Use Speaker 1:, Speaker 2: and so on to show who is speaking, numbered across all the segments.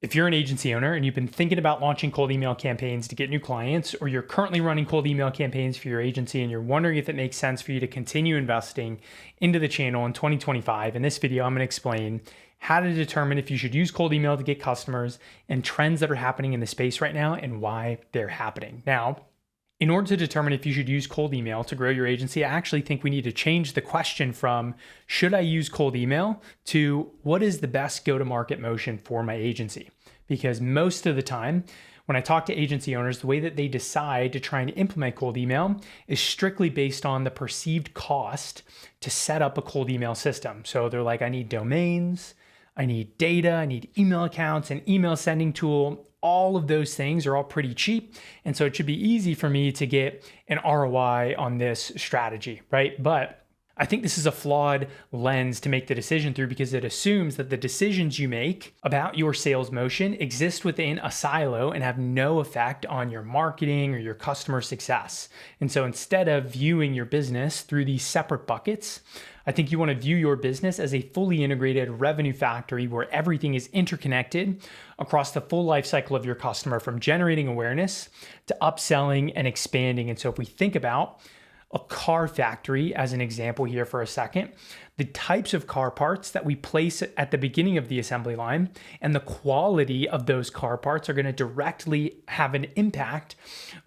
Speaker 1: If you're an agency owner and you've been thinking about launching cold email campaigns to get new clients, or you're currently running cold email campaigns for your agency and you're wondering if it makes sense for you to continue investing into the channel in 2025, in this video, I'm going to explain how to determine if you should use cold email to get customers and trends that are happening in the space right now and why they're happening. Now, in order to determine if you should use cold email to grow your agency, I actually think we need to change the question from should I use cold email to what is the best go-to-market motion for my agency? Because most of the time, when I talk to agency owners, the way that they decide to try and implement cold email is strictly based on the perceived cost to set up a cold email system. So they're like, I need domains, I need data, I need email accounts, an email sending tool. All of those things are all pretty cheap. And so it should be easy for me to get an ROI on this strategy, right? But I think this is a flawed lens to make the decision through because it assumes that the decisions you make about your sales motion exist within a silo and have no effect on your marketing or your customer success. And so instead of viewing your business through these separate buckets, I think you want to view your business as a fully integrated revenue factory where everything is interconnected across the full life cycle of your customer, from generating awareness to upselling and expanding. And so if we think about a car factory as an example here for a second, the types of car parts that we place at the beginning of the assembly line and the quality of those car parts are going to directly have an impact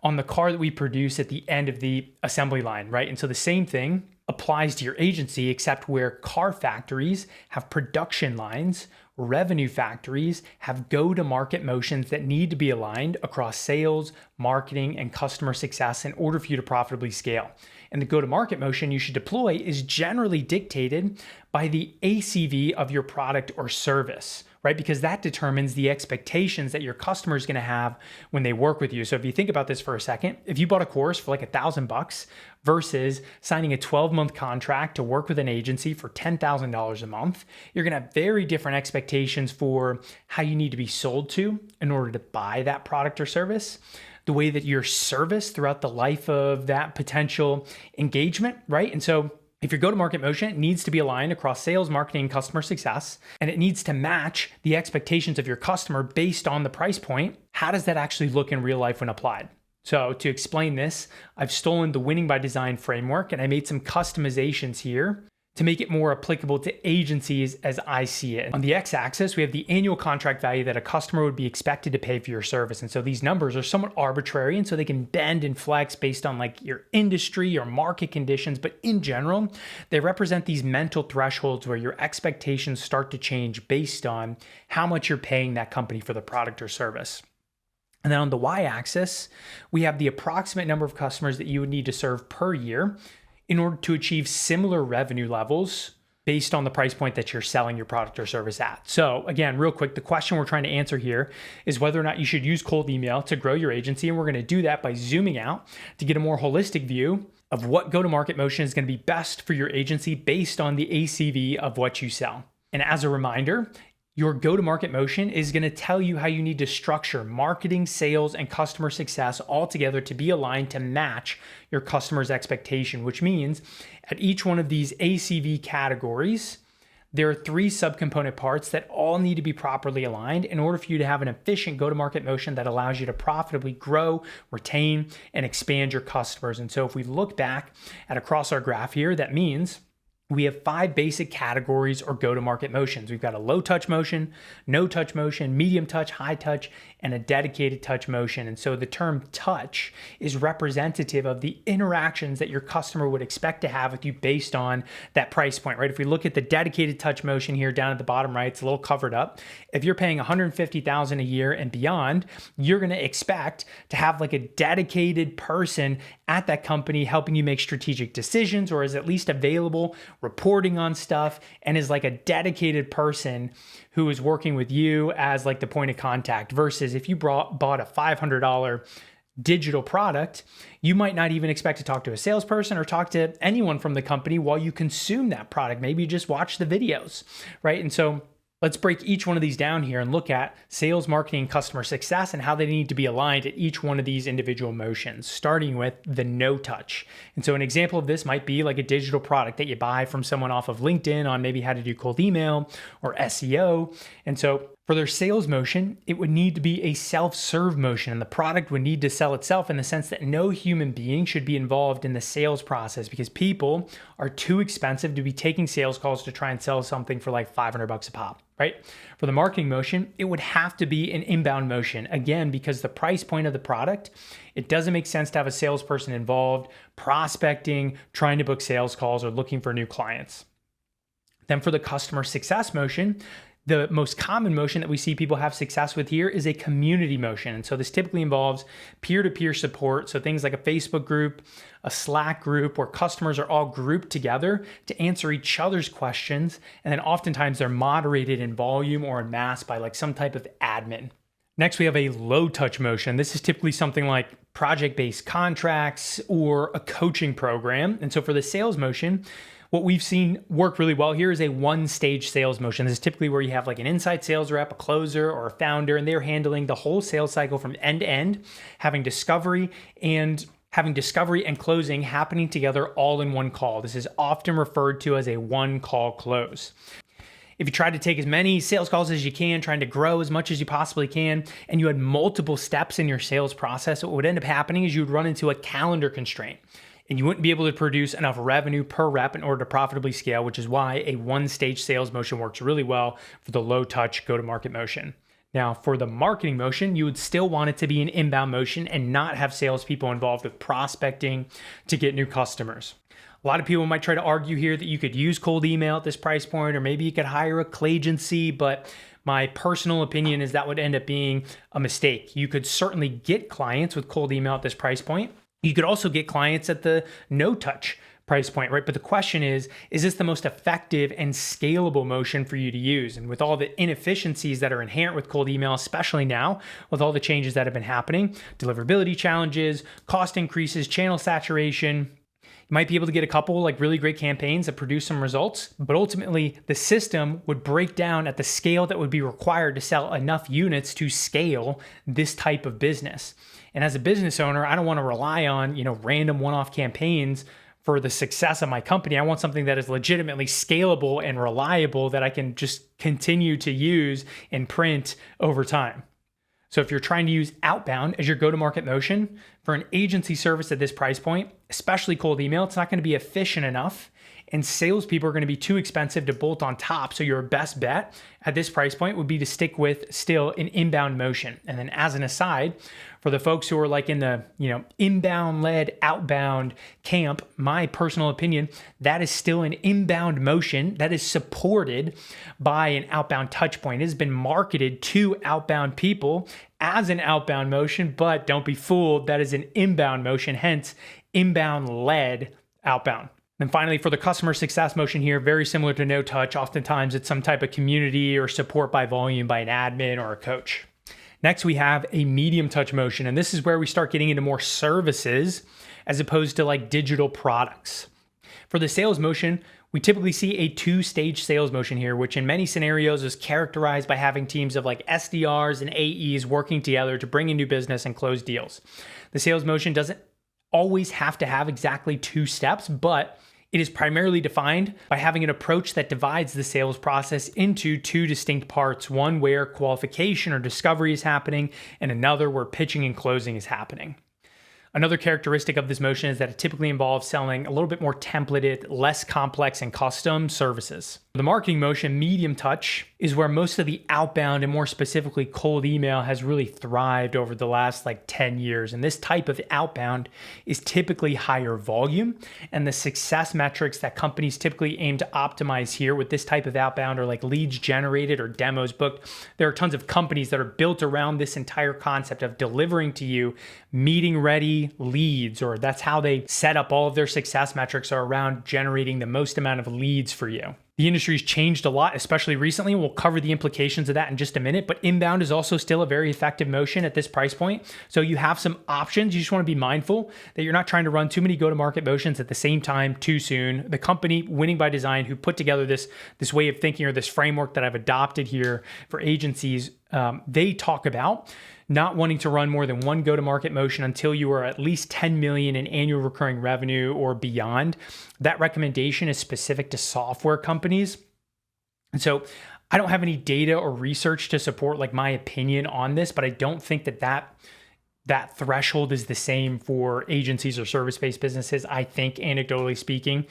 Speaker 1: on the car that we produce at the end of the assembly line, right? And so the same thing applies to your agency, except where car factories have production lines, revenue factories have go-to-market motions that need to be aligned across sales, marketing, and customer success in order for you to profitably scale. And the go-to-market motion you should deploy is generally dictated by the ACV of your product or service, right? Because that determines the expectations that your customer is going to have when they work with you. So if you think about this for a second, if you bought a course for like $1,000 versus signing a 12-month contract to work with an agency for $10,000 a month, you're going to have very different expectations for how you need to be sold to in order to buy that product or service, the way that you're serviced throughout the life of that potential engagement, right? And so if your go-to-market motion needs to be aligned across sales, marketing, and customer success, and it needs to match the expectations of your customer based on the price point, how does that actually look in real life when applied? So to explain this, I've stolen the Winning by Design framework and I made some customizations here to make it more applicable to agencies as I see it. On the x-axis, we have the annual contract value that a customer would be expected to pay for your service. And so these numbers are somewhat arbitrary, and so they can bend and flex based on like your industry or market conditions. But in general, they represent these mental thresholds where your expectations start to change based on how much you're paying that company for the product or service. And then on the y-axis, we have the approximate number of customers that you would need to serve per year in order to achieve similar revenue levels based on the price point that you're selling your product or service at. So again, real quick, the question we're trying to answer here is whether or not you should use cold email to grow your agency. And we're going to do that by zooming out to get a more holistic view of what go-to-market motion is going to be best for your agency based on the ACV of what you sell. And as a reminder, your go-to-market motion is going to tell you how you need to structure marketing, sales, and customer success all together to be aligned to match your customer's expectation, which means at each one of these ACV categories, there are 3 subcomponent parts that all need to be properly aligned in order for you to have an efficient go-to-market motion that allows you to profitably grow, retain, and expand your customers. And so if we look back at across our graph here, that means we have 5 basic categories or go-to-market motions. We've got a low touch motion, no touch motion, medium touch, high touch, and a dedicated touch motion. And so the term touch is representative of the interactions that your customer would expect to have with you based on that price point, right? If we look at the dedicated touch motion here down at the bottom right, it's a little covered up. If you're paying $150,000 a year and beyond, you're going to expect to have like a dedicated person at that company helping you make strategic decisions, or is at least available, reporting on stuff, and is like a dedicated person who is working with you as like the point of contact. Versus if you bought a $500 digital product, you might not even expect to talk to a salesperson or talk to anyone from the company while you consume that product. Maybe you just watch the videos, right? And so let's break each one of these down here and look at sales, marketing, and customer success and how they need to be aligned at each one of these individual motions, starting with the no touch. And so an example of this might be like a digital product that you buy from someone off of LinkedIn on maybe how to do cold email or SEO. And so For their sales motion, it would need to be a self-serve motion, and the product would need to sell itself in the sense that no human being should be involved in the sales process because people are too expensive to be taking sales calls to try and sell something for like $500 a pop, right? For the marketing motion, it would have to be an inbound motion. Again, because the price point of the product, it doesn't make sense to have a salesperson involved, prospecting, trying to book sales calls, or looking for new clients. Then for the customer success motion, the most common motion that we see people have success with here is a community motion. And so this typically involves peer-to-peer support. So things like a Facebook group, a Slack group where customers are all grouped together to answer each other's questions. And then oftentimes they're moderated in volume or in mass by like some type of admin. Next, we have a low touch motion. This is typically something like project-based contracts or a coaching program. And so for the sales motion, what we've seen work really well here is a one-stage sales motion. This is typically where you have like an inside sales rep, a closer, or a founder, and they're handling the whole sales cycle from end to end, having discovery and closing happening together all in one call. This is often referred to as a one-call close. If you try to take as many sales calls as you can, trying to grow as much as you possibly can, and you had multiple steps in your sales process, what would end up happening is you would run into a calendar constraint. And you wouldn't be able to produce enough revenue per rep in order to profitably scale, which is why a one-stage sales motion works really well for the low-touch go-to-market motion. Now, for the marketing motion, you would still want it to be an inbound motion and not have salespeople involved with prospecting to get new customers. A lot of people might try to argue here that you could use cold email at this price point, or maybe you could hire a clagency, but my personal opinion is that would end up being a mistake. You could certainly get clients with cold email at this price point. You could also get clients at the no-touch price point, right? But the question is this the most effective and scalable motion for you to use? And with all the inefficiencies that are inherent with cold email, especially now with all the changes that have been happening, deliverability challenges, cost increases, channel saturation, you might be able to get a couple like really great campaigns that produce some results, but ultimately the system would break down at the scale that would be required to sell enough units to scale this type of business. And as a business owner, I don't want to rely on, random one-off campaigns for the success of my company. I want something that is legitimately scalable and reliable that I can just continue to use and print over time. So if you're trying to use outbound as your go-to-market motion for an agency service at this price point, especially cold email, it's not going to be efficient enough, and salespeople are going to be too expensive to bolt on top. So your best bet at this price point would be to stick with still an inbound motion. And then as an aside, for the folks who are like in the, inbound led outbound camp, my personal opinion, that is still an inbound motion that is supported by an outbound touch point. It has been marketed to outbound people as an outbound motion, but don't be fooled, that is an inbound motion, hence inbound led outbound. And finally, for the customer success motion here, very similar to no touch. Oftentimes it's some type of community or support by volume by an admin or a coach. Next, we have a medium touch motion. And this is where we start getting into more services as opposed to like digital products. For the sales motion, we typically see a two-stage sales motion here, which in many scenarios is characterized by having teams of like SDRs and AEs working together to bring in new business and close deals. The sales motion doesn't always have to have exactly two steps, but it is primarily defined by having an approach that divides the sales process into two distinct parts, one where qualification or discovery is happening, and another where pitching and closing is happening. Another characteristic of this motion is that it typically involves selling a little bit more templated, less complex and custom services. The marketing motion, medium touch, is where most of the outbound and more specifically cold email has really thrived over the last 10 years. And this type of outbound is typically higher volume. And the success metrics that companies typically aim to optimize here with this type of outbound are like leads generated or demos booked. There are tons of companies that are built around this entire concept of delivering to you meeting ready leads, or that's how they set up all of their success metrics, are around generating the most amount of leads for you. The industry's changed a lot, especially recently, and we'll cover the implications of that in just a minute, but inbound is also still a very effective motion at this price point. So you have some options. You just want to be mindful that you're not trying to run too many go-to-market motions at the same time too soon. The company Winning by Design, who put together this way of thinking or this framework that I've adopted here for agencies, they talk about not wanting to run more than one go-to-market motion until you are at least 10 million in annual recurring revenue or beyond. That recommendation is specific to software companies. And so I don't have any data or research to support like my opinion on this, but I don't think that threshold is the same for agencies or service-based businesses. I think, anecdotally speaking,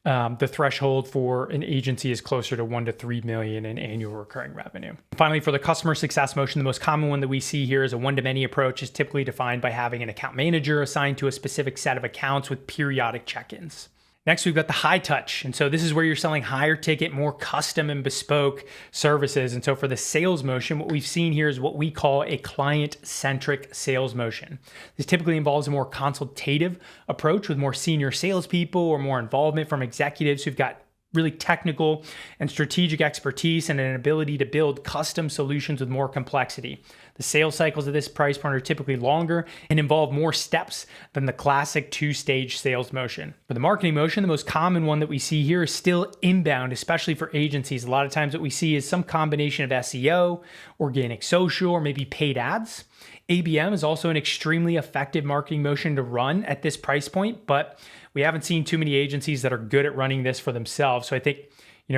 Speaker 1: the threshold for an agency is closer to 1 to 3 million in annual recurring revenue. Finally, for the customer success motion, the most common one that we see here is a one-to-many approach, is typically defined by having an account manager assigned to a specific set of accounts with periodic check-ins. Next, we've got the high touch. And so this is where you're selling higher ticket, more custom and bespoke services. And so for the sales motion, what we've seen here is what we call a client-centric sales motion. This typically involves a more consultative approach with more senior salespeople or more involvement from executives who've got really technical and strategic expertise and an ability to build custom solutions with more complexity. The sales cycles of this price point are typically longer and involve more steps than the classic two-stage sales motion. For the marketing motion, the most common one that we see here is still inbound, especially for agencies. A lot of times what we see is some combination of SEO, organic social, or maybe paid ads. ABM is also an extremely effective marketing motion to run at this price point, but we haven't seen too many agencies that are good at running this for themselves. So I think,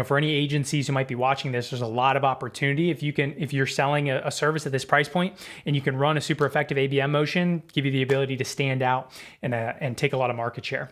Speaker 1: for any agencies who might be watching this, there's a lot of opportunity. If you're selling a service at this price point and you can run a super effective ABM motion, give you the ability to stand out and take a lot of market share.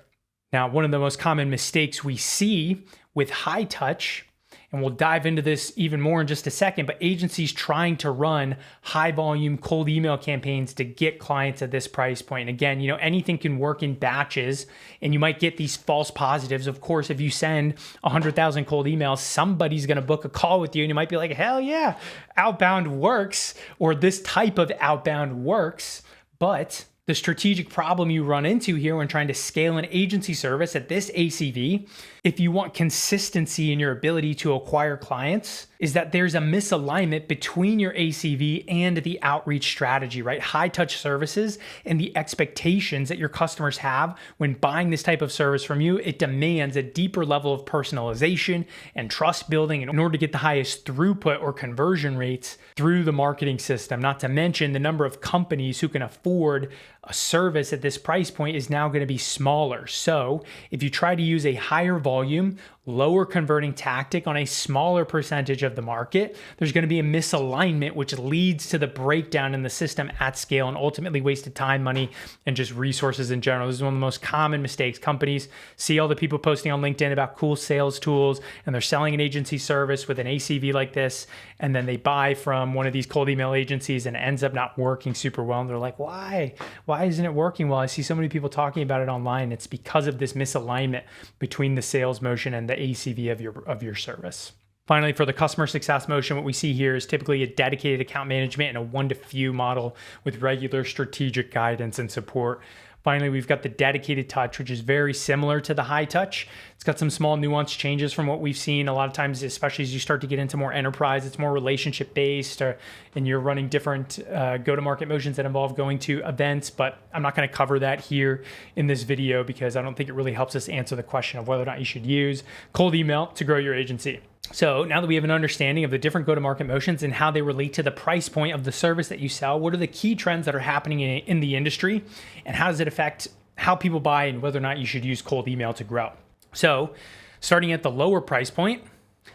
Speaker 1: Now, one of the most common mistakes we see with high touch, and we'll dive into this even more in just a second, but agencies trying to run high volume cold email campaigns to get clients at this price point. Again, anything can work in batches and you might get these false positives. Of course, if you send 100,000 cold emails, somebody's going to book a call with you and you might be like, hell yeah, outbound works, or this type of outbound works. But the strategic problem you run into here when trying to scale an agency service at this ACV, if you want consistency in your ability to acquire clients, is that there's a misalignment between your ACV and the outreach strategy, right? High touch services and the expectations that your customers have when buying this type of service from you, it demands a deeper level of personalization and trust building in order to get the highest throughput or conversion rates through the marketing system. Not to mention the number of companies who can afford a service at this price point is now going to be smaller. So if you try to use a higher volume, lower converting tactic on a smaller percentage of the market, there's going to be a misalignment, which leads to the breakdown in the system at scale and ultimately wasted time, money, and just resources in general. This is one of the most common mistakes. Companies see all the people posting on LinkedIn about cool sales tools, and they're selling an agency service with an ACV like this, and then they buy from one of these cold email agencies and it ends up not working super well. And they're like, why? Why isn't it working well? I see so many people talking about it online. It's because of this misalignment between the sales motion and the ACV of your service. Finally, for the customer success motion, what we see here is typically a dedicated account management and a one-to-few model with regular strategic guidance and support. Finally, we've got the dedicated touch, which is very similar to the high touch. It's got some small nuance changes from what we've seen a lot of times, especially as you start to get into more enterprise. It's more relationship based, and you're running different go-to-market motions that involve going to events. But I'm not going to cover that here in this video because I don't think it really helps us answer the question of whether or not you should use cold email to grow your agency. So now that we have an understanding of the different go-to-market motions and how they relate to the price point of the service that you sell, what are the key trends that are happening in the industry, and how does it affect how people buy and whether or not you should use cold email to grow? So starting at the lower price point,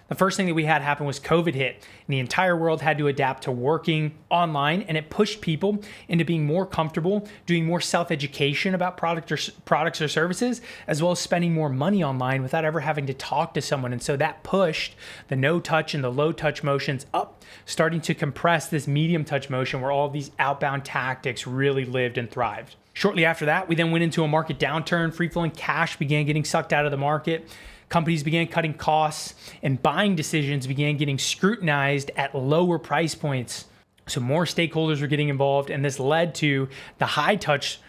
Speaker 1: the first thing that we had happen was COVID hit, and the entire world had to adapt to working online, and it pushed people into being more comfortable doing more self-education about products or services, as well as spending more money online without ever having to talk to someone. And so that pushed the no touch and the low touch motions up, starting to compress this medium touch motion where all of these outbound tactics really lived and thrived. Shortly after that, we then went into a market downturn. Free-flowing cash began getting sucked out of the market. Companies began cutting costs, and buying decisions began getting scrutinized at lower price points. So more stakeholders were getting involved, and this led to the high touch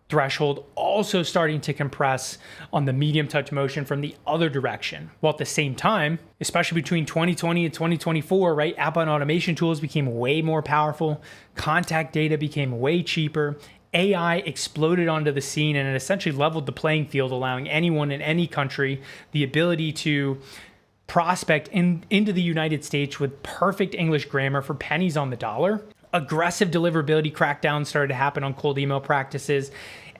Speaker 1: threshold also starting to compress on the medium touch motion from the other direction. While at the same time, especially between 2020 and 2024, right, outbound automation tools became way more powerful, contact data became way cheaper, AI exploded onto the scene, and it essentially leveled the playing field, allowing anyone in any country the ability to prospect into the United States with perfect English grammar for pennies on the dollar. Aggressive deliverability crackdowns started to happen on cold email practices,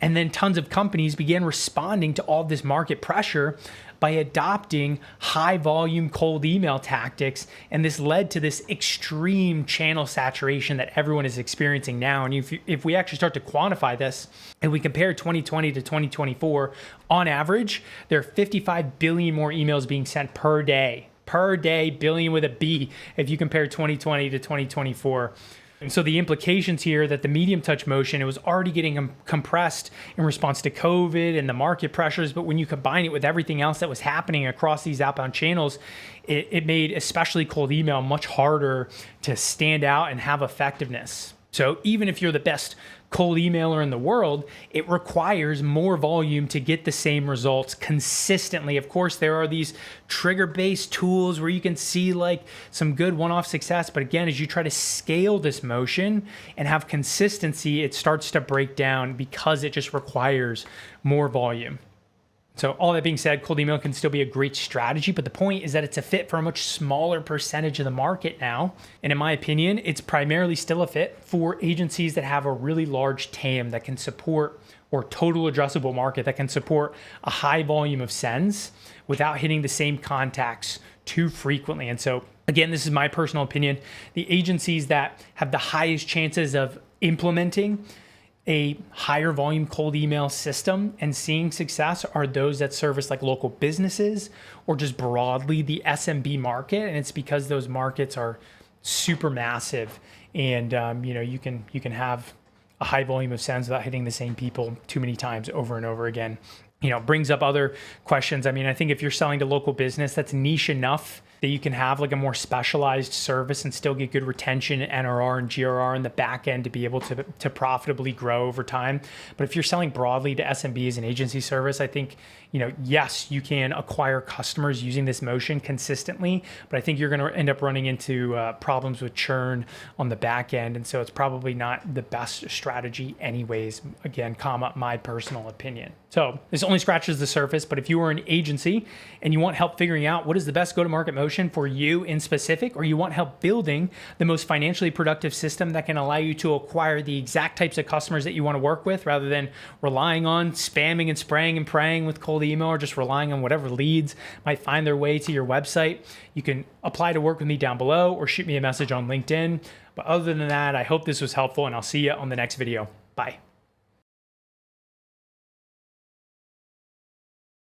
Speaker 1: and then tons of companies began responding to all this market pressure by adopting high volume cold email tactics. And this led to this extreme channel saturation that everyone is experiencing now. And if we actually start to quantify this and we compare 2020 to 2024, on average, there are 55 billion more emails being sent per day, billion with a B, if you compare 2020 to 2024. And so the implications here that the medium touch motion, it was already getting compressed in response to COVID and the market pressures. But when you combine it with everything else that was happening across these outbound channels, it made especially cold email much harder to stand out and have effectiveness. So even if you're the best cold emailer in the world, it requires more volume to get the same results consistently. Of course, there are these trigger-based tools where you can see like some good one-off success. But again, as you try to scale this motion and have consistency, it starts to break down because it just requires more volume. So all that being said, cold email can still be a great strategy, but the point is that it's a fit for a much smaller percentage of the market now. And in my opinion, it's primarily still a fit for agencies that have a really large TAM that can support, or total addressable market that can support, a high volume of sends without hitting the same contacts too frequently. And so again, this is my personal opinion. The agencies that have the highest chances of implementing a higher volume cold email system and seeing success are those that service like local businesses or just broadly the SMB market. And it's because those markets are super massive, and you can have a high volume of sends without hitting the same people too many times over and over again. Brings up other questions. I mean, I think if you're selling to local business, that's niche enough that you can have like a more specialized service and still get good retention, NRR and GRR in the back end to be able to profitably grow over time. But if you're selling broadly to SMBs and agency service, I think, yes, you can acquire customers using this motion consistently, but I think you're going to end up running into problems with churn on the back end. And so it's probably not the best strategy anyways, again, my personal opinion. So this only scratches the surface, but if you are an agency and you want help figuring out what is the best go-to-market motion for you in specific, or you want help building the most financially productive system that can allow you to acquire the exact types of customers that you want to work with, rather than relying on spamming and spraying and praying with cold email, or just relying on whatever leads might find their way to your website, you can apply to work with me down below or shoot me a message on LinkedIn. But other than that, I hope this was helpful, and I'll see you on the next video. Bye.